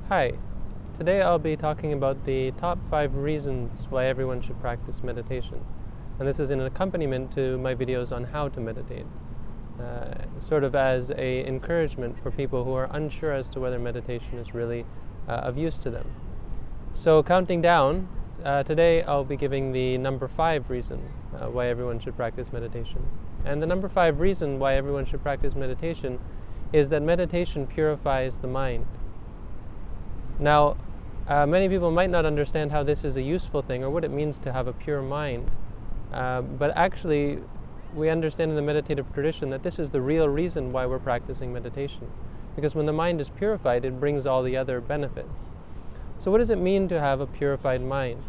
Hi, today I'll be talking about the top 5 reasons why everyone should practice meditation. And this is an accompaniment to my videos on how to meditate, sort of as an encouragement for people who are unsure as to whether meditation is really of use to them. So counting down, today I'll be giving the number 5 reason why everyone should practice meditation. And the number 5 reason why everyone should practice meditation is that meditation purifies the mind. Now, many people might not understand how this is a useful thing or what it means to have a pure mind, but actually we understand in the meditative tradition that this is the real reason why we're practicing meditation, because when the mind is purified, it brings all the other benefits. So what does it mean to have a purified mind?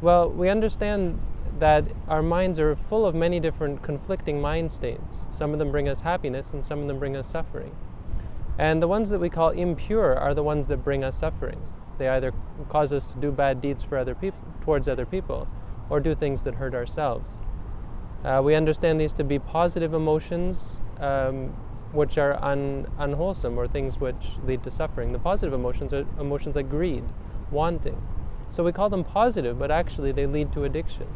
Well, we understand that our minds are full of many different conflicting mind states. Some of them bring us happiness and some of them bring us suffering. And the ones that we call impure are the ones that bring us suffering. They either cause us to do bad deeds for towards other people, or do things that hurt ourselves. We understand these to be positive emotions, which are unwholesome, or things which lead to suffering. The positive emotions are emotions like greed, wanting. So we call them positive, but actually they lead to addiction.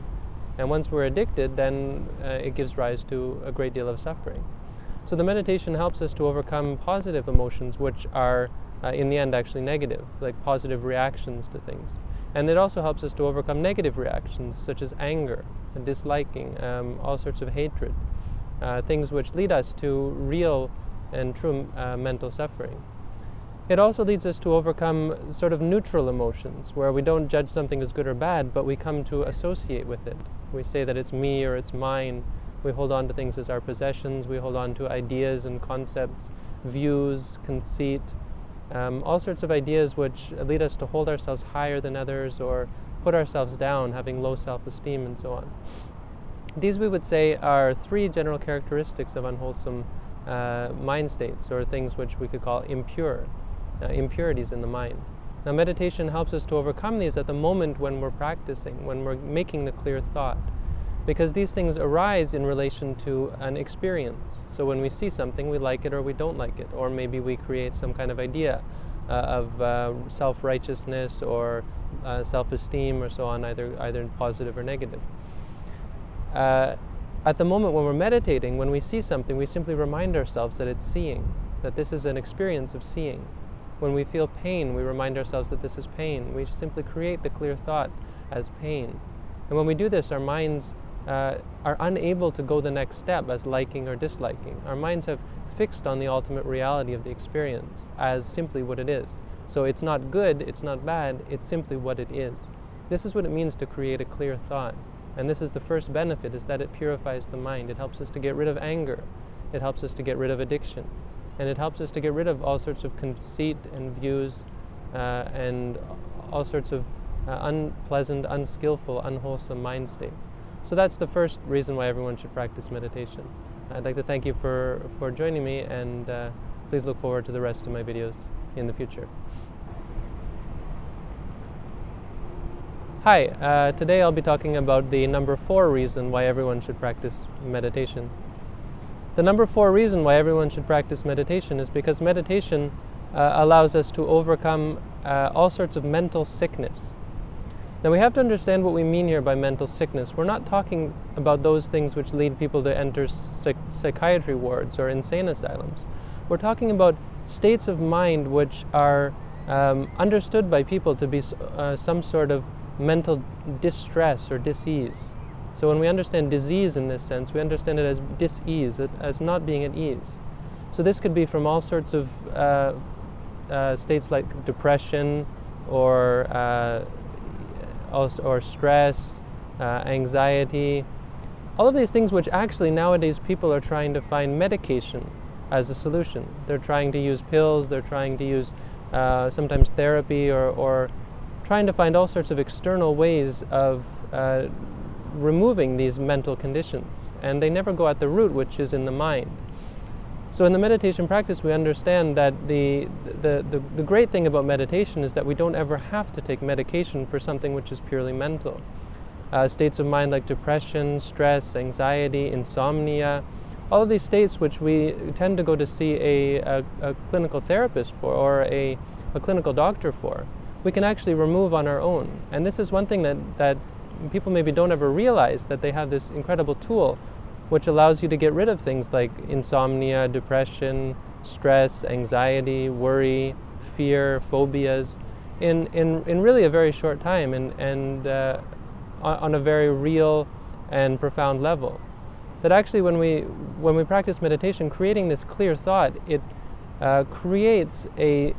And once we're addicted, then it gives rise to a great deal of suffering. So the meditation helps us to overcome positive emotions, which are in the end actually negative, like positive reactions to things. And it also helps us to overcome negative reactions, such as anger, and disliking, all sorts of hatred, things which lead us to real and true mental suffering. It also leads us to overcome sort of neutral emotions, where we don't judge something as good or bad, but we come to associate with it. We say that it's me or it's mine. We hold on to things as our possessions. We hold on to ideas and concepts, views, conceit, all sorts of ideas which lead us to hold ourselves higher than others or put ourselves down, having low self-esteem and so on. These, we would say, are 3 general characteristics of unwholesome mind states, or things which we could call impure, impurities in the mind. Now, meditation helps us to overcome these at the moment when we're practicing, when we're making the clear thought, because these things arise in relation to an experience. So when we see something, we like it or we don't like it, or maybe we create some kind of idea of self-righteousness or self-esteem or so on, either positive or negative. At the moment when we're meditating, when we see something, we simply remind ourselves that it's seeing, that this is an experience of seeing. When we feel pain, we remind ourselves that this is pain. We simply create the clear thought as pain. And when we do this, our minds are unable to go the next step as liking or disliking. Our minds have fixed on the ultimate reality of the experience as simply what it is. So it's not good, it's not bad, it's simply what it is. This is what it means to create a clear thought. And this is the first benefit, is that it purifies the mind. It helps us to get rid of anger. It helps us to get rid of addiction. And it helps us to get rid of all sorts of conceit and views and all sorts of unpleasant, unskillful, unwholesome mind states. So that's the first reason why everyone should practice meditation. I'd like to thank you for joining me, and please look forward to the rest of my videos in the future. Hi, today I'll be talking about the number 4 reason why everyone should practice meditation. The number 4 reason why everyone should practice meditation is because meditation allows us to overcome all sorts of mental sickness. Now, we have to understand what we mean here by mental sickness. We're not talking about those things which lead people to enter psychiatry wards or insane asylums. We're talking about states of mind which are understood by people to be some sort of mental distress or dis-ease. So when we understand disease in this sense, we understand it as dis-ease, as not being at ease. So this could be from all sorts of states like depression or stress, anxiety, all of these things which actually nowadays people are trying to find medication as a solution. They're trying to use pills, they're trying to use sometimes therapy, or trying to find all sorts of external ways of removing these mental conditions. And they never go at the root, which is in the mind. So in the meditation practice, we understand that the great thing about meditation is that we don't ever have to take medication for something which is purely mental. States of mind like depression, stress, anxiety, insomnia, all of these states which we tend to go to see a clinical therapist for, or a clinical doctor for, we can actually remove on our own. And this is one thing that people maybe don't ever realize, that they have this incredible tool which allows you to get rid of things like insomnia, depression, stress, anxiety, worry, fear, phobias, in really a very short time, and on a very real and profound level. That actually when we practice meditation, creating this clear thought, it creates a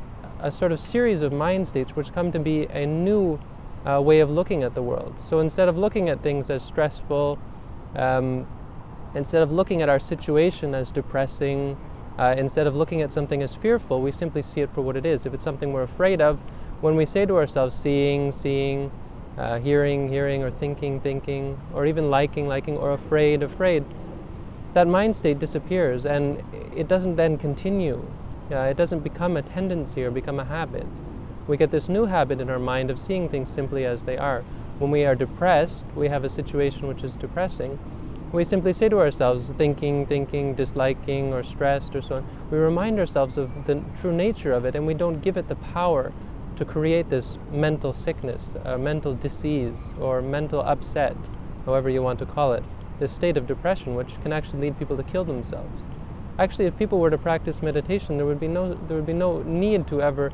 sort of series of mind states which come to be a new way of looking at the world. So instead of looking at things as stressful, instead of looking at our situation as depressing, instead of looking at something as fearful, we simply see it for what it is. If it's something we're afraid of, when we say to ourselves, seeing, hearing, or thinking, or even liking, or afraid, that mind state disappears, and it doesn't then continue. It doesn't become a tendency or become a habit. We get this new habit in our mind of seeing things simply as they are. When we are depressed, we have a situation which is depressing, we simply say to ourselves, thinking, disliking, or stressed, or so on. We remind ourselves of the true nature of it, and we don't give it the power to create this mental sickness, mental disease, or mental upset, however you want to call it, this state of depression, which can actually lead people to kill themselves. Actually, if people were to practice meditation, there would be no need to ever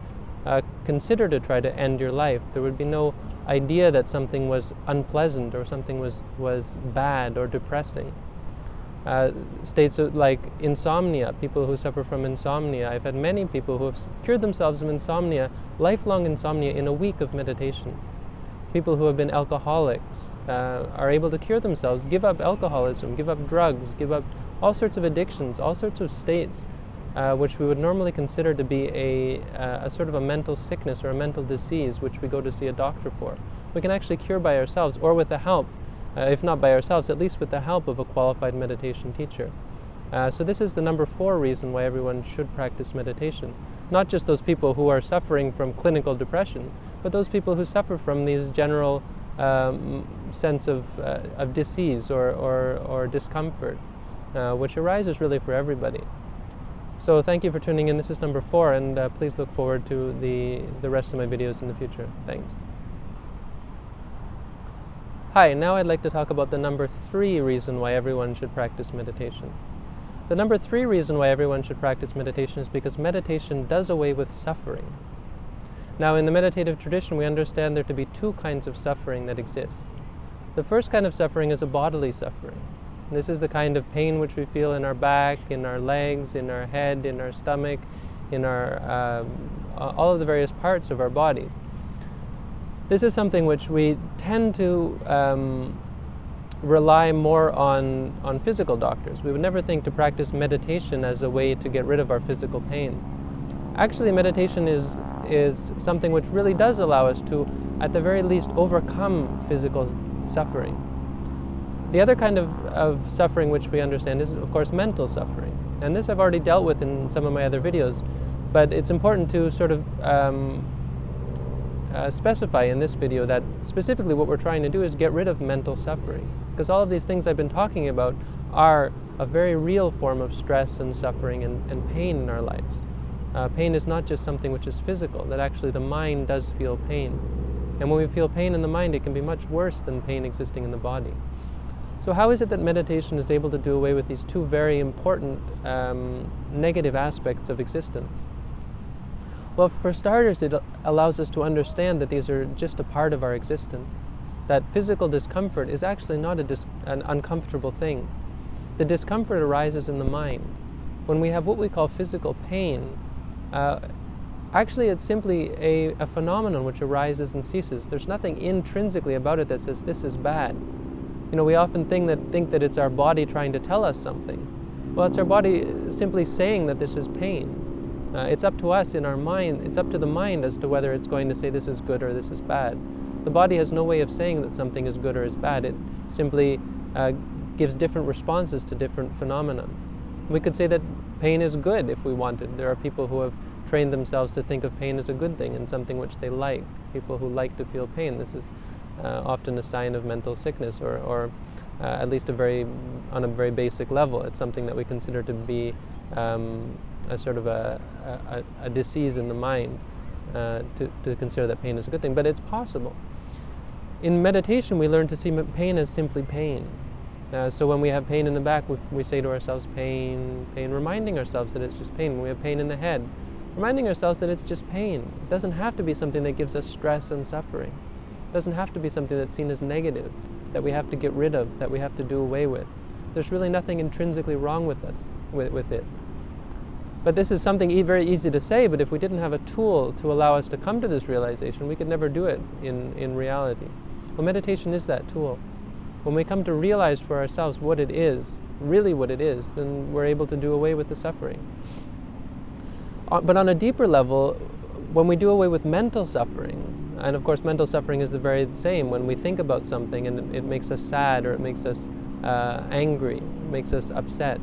consider to try to end your life. There would be no idea that something was unpleasant or something was bad or depressing. States like insomnia, people who suffer from insomnia. I've had many people who have cured themselves of insomnia, lifelong insomnia, in a week of meditation. People who have been alcoholics are able to cure themselves, give up alcoholism, give up drugs, give up all sorts of addictions, all sorts of states which we would normally consider to be a sort of a mental sickness or a mental disease which we go to see a doctor for. We can actually cure by ourselves, or with the help, if not by ourselves, at least with the help of a qualified meditation teacher. So this is the number 4 reason why everyone should practice meditation. Not just those people who are suffering from clinical depression, but those people who suffer from these general sense of disease or discomfort, which arises really for everybody. So thank you for tuning in. This is number 4, and please look forward to the rest of my videos in the future. Thanks. Hi, now I'd like to talk about the number 3 reason why everyone should practice meditation. The number 3 reason why everyone should practice meditation is because meditation does away with suffering. Now, in the meditative tradition, we understand there to be 2 kinds of suffering that exist. The first kind of suffering is a bodily suffering. This is the kind of pain which we feel in our back, in our legs, in our head, in our stomach, in our all of the various parts of our bodies. This is something which we tend to rely more on physical doctors. We would never think to practice meditation as a way to get rid of our physical pain. Actually, meditation is something which really does allow us to, at the very least, overcome physical suffering. The other kind of suffering which we understand is, of course, mental suffering. And this I've already dealt with in some of my other videos, but it's important to sort of specify in this video that specifically what we're trying to do is get rid of mental suffering. Because all of these things I've been talking about are a very real form of stress and suffering and pain in our lives. Pain is not just something which is physical, that actually the mind does feel pain. And when we feel pain in the mind, it can be much worse than pain existing in the body. So how is it that meditation is able to do away with these 2 very important negative aspects of existence? Well, for starters, it allows us to understand that these are just a part of our existence, that physical discomfort is actually not an uncomfortable thing. The discomfort arises in the mind. When we have what we call physical pain, actually it's simply a phenomenon which arises and ceases. There's nothing intrinsically about it that says this is bad. You know, we often think that it's our body trying to tell us something. Well, it's our body simply saying that this is pain. It's up to us in our mind, it's up to the mind as to whether it's going to say this is good or this is bad. The body has no way of saying that something is good or is bad. It simply gives different responses to different phenomena. We could say that pain is good if we wanted. There are people who have trained themselves to think of pain as a good thing and something which they like. People who like to feel pain. This is often a sign of mental sickness or at least on a very basic level. It's something that we consider to be a sort of a disease in the mind, to consider that pain is a good thing, but it's possible. In meditation, we learn to see pain as simply pain. So when we have pain in the back, we say to ourselves, pain, pain, reminding ourselves that it's just pain. When we have pain in the head, reminding ourselves that it's just pain. It doesn't have to be something that gives us stress and suffering. It doesn't have to be something that's seen as negative, that we have to get rid of, that we have to do away with. There's really nothing intrinsically wrong with it. But this is something very easy to say, but if we didn't have a tool to allow us to come to this realization, we could never do it in reality. Well, meditation is that tool. When we come to realize for ourselves what it is, really what it is, then we're able to do away with the suffering. But on a deeper level, when we do away with mental suffering, and of course mental suffering is the very same, when we think about something and it makes us sad, or it makes us angry, makes us upset,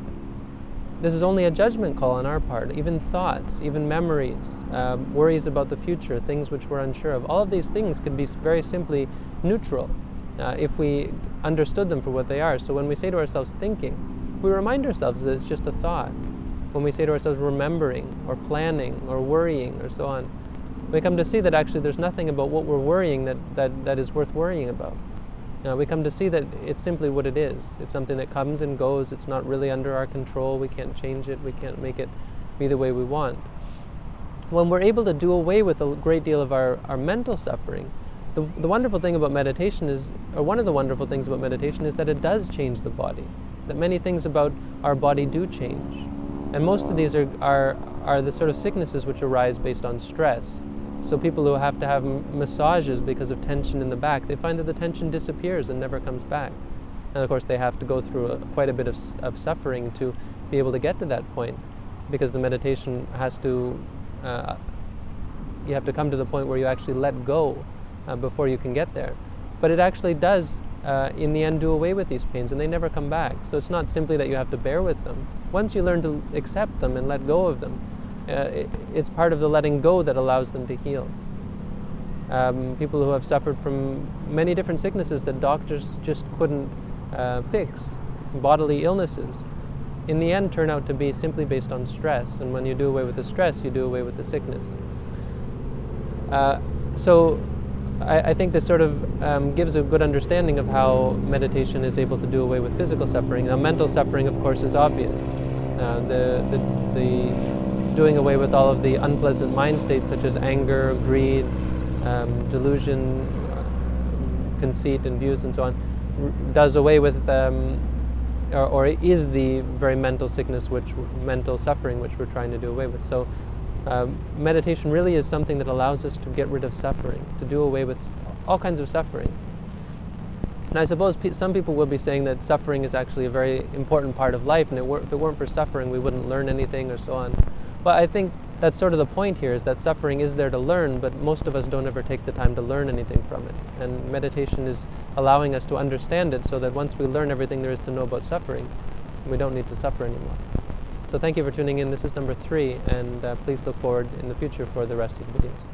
this is only a judgment call on our part. Even thoughts, even memories, worries about the future, things which we're unsure of, all of these things could be very simply neutral if we understood them for what they are. So when we say to ourselves thinking, we remind ourselves that it's just a thought. When we say to ourselves remembering, or planning, or worrying, or so on, we come to see that actually there's nothing about what we're worrying that is worth worrying about. We come to see that it's simply what it is. It's something that comes and goes. It's not really under our control. We can't change it. We can't make it be the way we want. When we're able to do away with a great deal of our mental suffering, the wonderful thing about meditation is, or one of the wonderful things about meditation is that it does change the body. That many things about our body do change. And most of these are the sort of sicknesses which arise based on stress. So people who have to have massages because of tension in the back, they find that the tension disappears and never comes back. And of course they have to go through quite a bit of suffering to be able to get to that point, because the meditation has to, you have to come to the point where you actually let go before you can get there. But it actually does, in the end, do away with these pains, and they never come back. So it's not simply that you have to bear with them. Once you learn to accept them and let go of them, it's part of the letting go that allows them to heal. People who have suffered from many different sicknesses that doctors just couldn't fix, bodily illnesses, in the end turn out to be simply based on stress. And when you do away with the stress, you do away with the sickness. So I think this sort of gives a good understanding of how meditation is able to do away with physical suffering. Now, mental suffering, of course, is obvious. The doing away with all of the unpleasant mind states such as anger, greed, delusion, conceit, and views, and so on, does away with, or is the very mental sickness, mental suffering, which we're trying to do away with. So meditation really is something that allows us to get rid of suffering, to do away with all kinds of suffering. And I suppose some people will be saying that suffering is actually a very important part of life, and if it weren't for suffering, we wouldn't learn anything, or so on. But I think that's sort of the point here, is that suffering is there to learn, but most of us don't ever take the time to learn anything from it. And meditation is allowing us to understand it, so that once we learn everything there is to know about suffering, we don't need to suffer anymore. So thank you for tuning in. This is number 3, and please look forward in the future for the rest of the videos.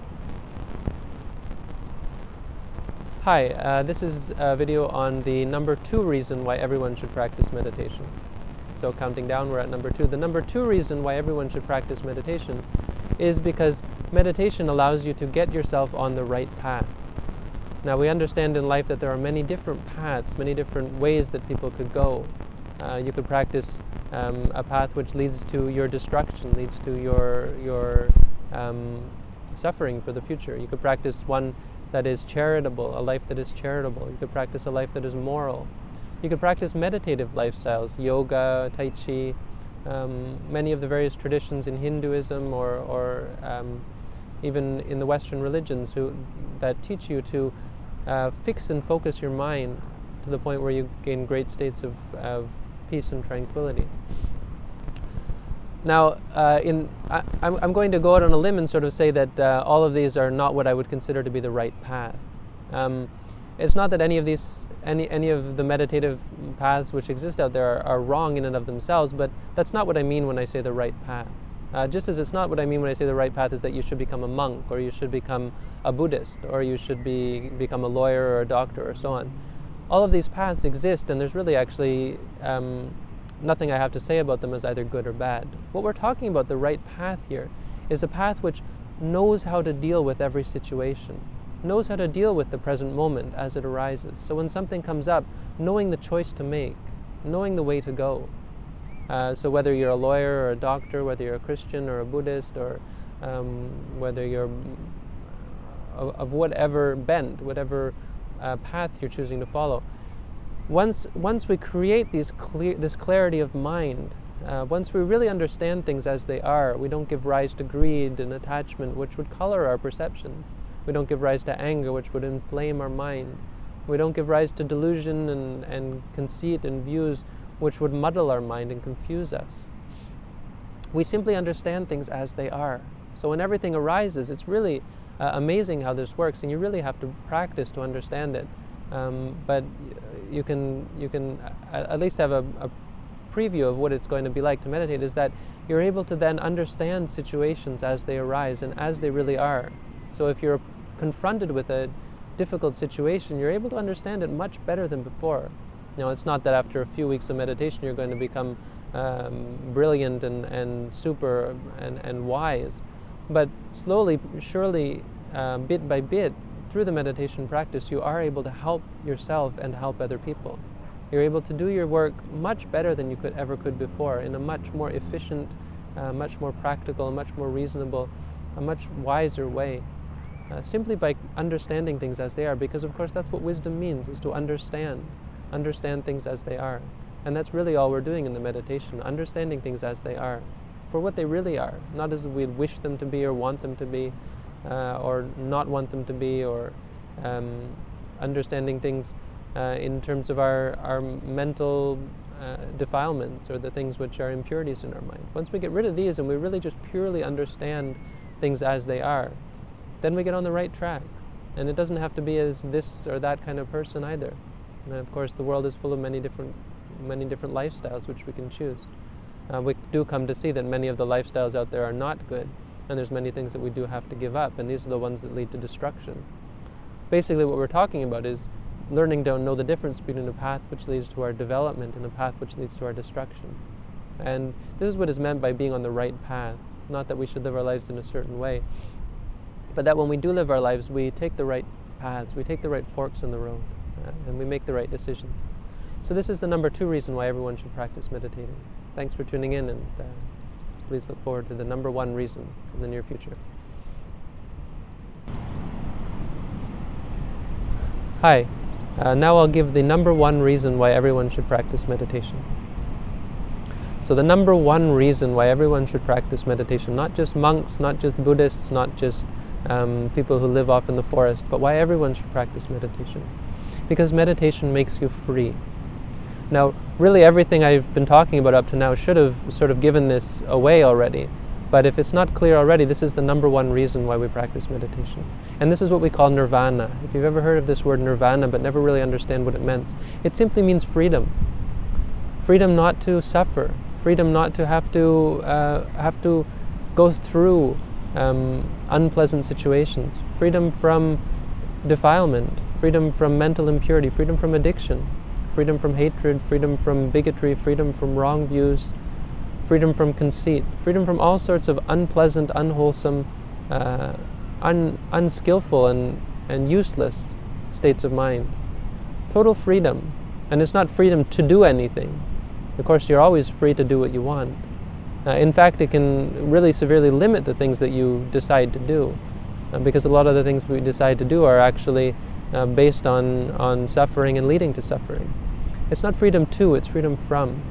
Hi, this is a video on the number 2 reason why everyone should practice meditation. So counting down, we're at number 2. The number 2 reason why everyone should practice meditation is because meditation allows you to get yourself on the right path. Now, we understand in life that there are many different paths, many different ways that people could go. You could practice a path which leads to your destruction, leads to your suffering for the future. You could practice one that is charitable, a life that is charitable. You could practice a life that is moral. You could practice meditative lifestyles, yoga, tai chi, many of the various traditions in Hinduism or even in the Western religions that teach you to fix and focus your mind to the point where you gain great states of peace and tranquility. Now, I'm going to go out on a limb and sort of say that all of these are not what I would consider to be the right path. It's not that any of the meditative paths which exist out there are wrong in and of themselves, but that's not what I mean when I say the right path. Just as it's not what I mean when I say the right path is that you should become a monk, or you should become a Buddhist, or you should become a lawyer or a doctor, or so on. all of these paths exist, and there's really actually nothing I have to say about them as either good or bad. What we're talking about, the right path here, is a path which knows how to deal with every situation, knows how to deal with the present moment as it arises. So when something comes up, knowing the choice to make, knowing the way to go. So whether you're a lawyer or a doctor, whether you're a Christian or a Buddhist, or whether you're of whatever bent, whatever path you're choosing to follow, once we create this clarity of mind, once we really understand things as they are, we don't give rise to greed and attachment, which would color our perceptions. We don't give rise to anger, which would inflame our mind. We don't give rise to delusion and conceit and views, which would muddle our mind and confuse us. We simply understand things as they are. So when everything arises, it's really amazing how this works, and you really have to practice to understand it. But you can at least have a preview of what it's going to be like to meditate, is that you're able to then understand situations as they arise and as they really are. So if you're confronted with a difficult situation, you're able to understand it much better than before. Now, it's not that after a few weeks of meditation you're going to become brilliant and super and wise, but slowly, surely, bit by bit, through the meditation practice, you are able to help yourself and help other people. You're able to do your work much better than you ever could before, in a much more efficient, much more practical, much more reasonable, a much wiser way. Simply by understanding things as they are, because of course that's what wisdom means, is to understand things as they are. And that's really all we're doing in the meditation, understanding things as they are, for what they really are, not as we wish them to be or want them to be, or not want them to be, or understanding things in terms of our mental defilements, or the things which are impurities in our mind. Once we get rid of these and we really just purely understand things as they are, then we get on the right track. And it doesn't have to be as this or that kind of person either. And of course, the world is full of many different lifestyles which we can choose. We do come to see that many of the lifestyles out there are not good, and there's many things that we do have to give up, and these are the ones that lead to destruction. Basically, what we're talking about is learning to know the difference between a path which leads to our development and a path which leads to our destruction. And this is what is meant by being on the right path. Not that we should live our lives in a certain way, but that when we do live our lives, we take the right paths, we take the right forks in the road, and we make the right decisions. So this is the number 2 reason why everyone should practice meditating. Thanks for tuning in, and please look forward to the number 1 reason in the near future. Hi, now I'll give the number 1 reason why everyone should practice meditation. So the number 1 reason why everyone should practice meditation, not just monks, not just Buddhists, not just people who live off in the forest, but why everyone should practice meditation. Because meditation makes you free. Now, really everything I've been talking about up to now should have sort of given this away already. But if it's not clear already, this is the number 1 reason why we practice meditation. And this is what we call nirvana. If you've ever heard of this word nirvana but never really understand what it means, it simply means freedom. Freedom not to suffer. Freedom not to have to go through unpleasant situations. Freedom from defilement. Freedom from mental impurity. Freedom from addiction. Freedom from hatred. Freedom from bigotry. Freedom from wrong views. Freedom from conceit. Freedom from all sorts of unpleasant, unwholesome, unskillful and useless states of mind. Total freedom. And it's not freedom to do anything. Of course, you're always free to do what you want. In fact, it can really severely limit the things that you decide to do, because a lot of the things we decide to do are actually based on suffering and leading to suffering. It's not freedom to, it's freedom from.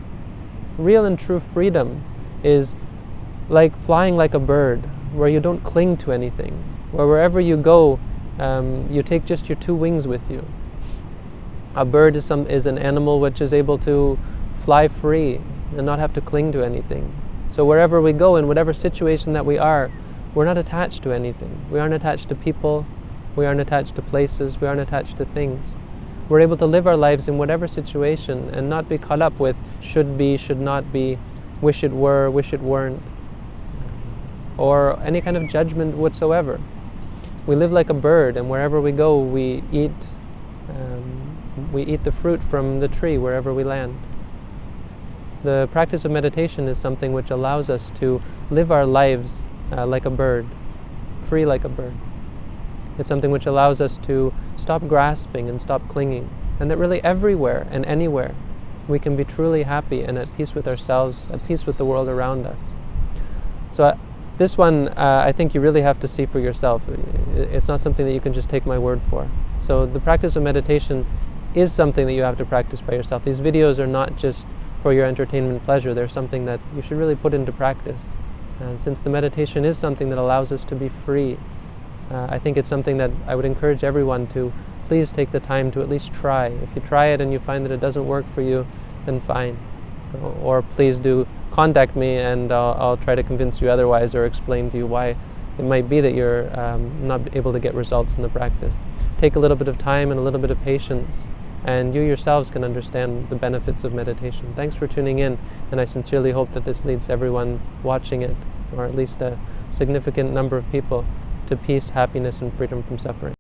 Real and true freedom is like flying like a bird, where you don't cling to anything, where wherever you go, you take just your 2 wings with you. A bird is an animal which is able to fly free and not have to cling to anything. So wherever we go, in whatever situation that we are, we're not attached to anything. We aren't attached to people, we aren't attached to places, we aren't attached to things. We're able to live our lives in whatever situation and not be caught up with should be, should not be, wish it were, wish it weren't, or any kind of judgment whatsoever. We live like a bird, and wherever we go, we eat, We eat the fruit from the tree wherever we land. The practice of meditation is something which allows us to live our lives like a bird, free like a bird. It's something which allows us to stop grasping and stop clinging, and that really everywhere and anywhere we can be truly happy and at peace with ourselves, at peace with the world around us. So this one, I think you really have to see for yourself. It's not something that you can just take my word for. So the practice of meditation is something that you have to practice by yourself. These videos are not just for your entertainment pleasure. They're something that you should really put into practice. And since the meditation is something that allows us to be free, I think it's something that I would encourage everyone to please take the time to at least try. If you try it and you find that it doesn't work for you, then fine. Or please do contact me, and I'll try to convince you otherwise, or explain to you why it might be that you're not able to get results in the practice. Take a little bit of time and a little bit of patience, and you yourselves can understand the benefits of meditation. Thanks for tuning in, and I sincerely hope that this leads everyone watching it, or at least a significant number of people, to peace, happiness, and freedom from suffering.